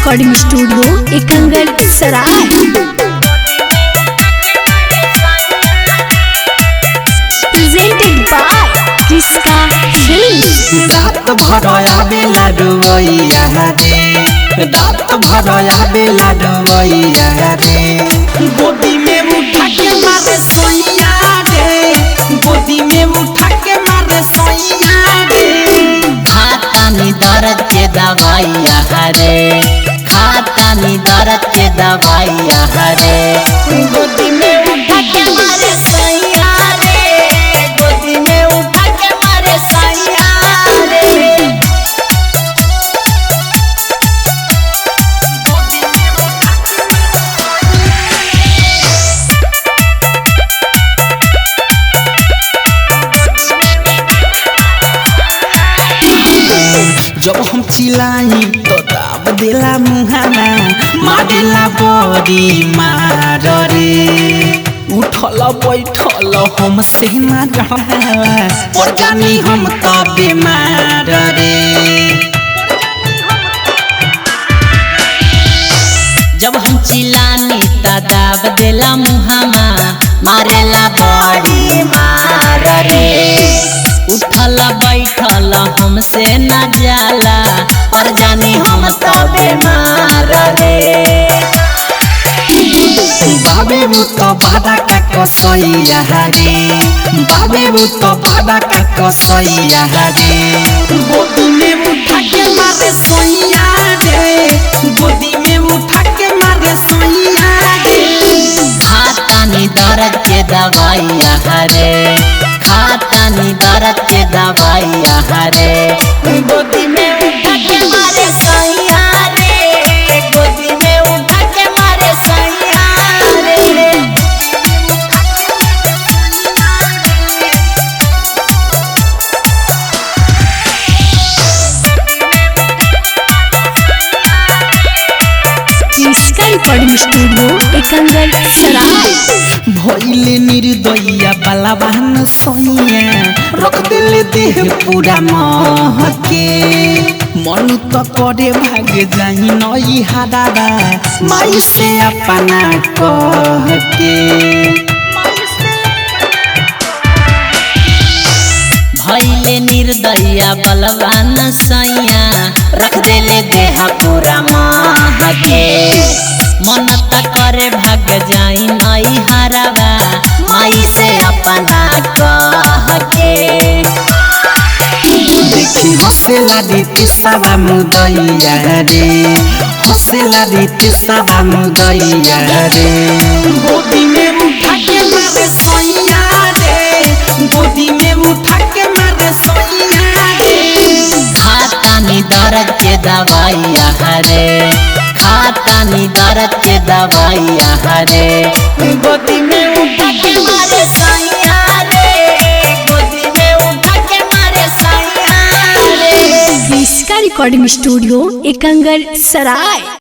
Recording studio एकंगल सराय। Presented by जिसका film. रात भर बेला डुबैया रे, रात भर बेला डुबैया रे, गोदी में उठा के मारे सोइया रे, गोदी में उठा के मारे सोइया रे। खाता नी दर्द के दवाइया रे, खाता नी दर्द के दवाइया रे, गोदी में उठा के मारे सोइया रे, गोदी में उठा के मारे सोइया रे। जब हम चिल्लाई तो दाब देला मुहाना, मारेला बड़ी मार रे, उठल बैठल हमसे ना डरा, पर जानी हम तो बीमार रे। जब हम चिल्लानी तो दाब देला मुहाना, मारेला बड़ी मार रे, उठल बैठल हमसे न जाला, पर जानी हम तो बीमार रे। बाबे वो तो बाबा का कसैया रे, बाबे वो तो बाबा का कसैया रे, गोदी में उठा के मारे सोइया रे, गोदी में उठा के मारे सोइया रे। खाता नी दर्द के दवाइया रे, खाता नी दर्द के दवाइया रे, गोदी में उठा के मारे सोइया रे, गोदी में उठा के मारे सोइया रे। जिसका रिकॉर्डिंग स्टूडियो एकंगल सराय। भइले निर्दया बलवान सोइया, रख दिल देह पूरा महके, मन तो करे भाग जाई नई हादाबा, माई से अपना कह के। भइले निर्दया बलवान सोइया, रख दिल देह पूरा महके, मन त करे भाग जाई नई हाराबा, माई से अपना कह के। देखी हौसला दीती सबा मुदैया रे, हौसला दीती सबा मुदैया रे, गोदी में उठा के मारे सोइया रे, गोदी में उठा के मारे सोइया रे। खाता नी दर्द के दवाइया रे, खाता नी दर्द के दवाइया रे, गोदी में उठा के मारे सोइया रे, गोदी में उठा के मारे सोइया रे। जिसका रिकॉर्डिंग स्टूडियो एकंगल सराय।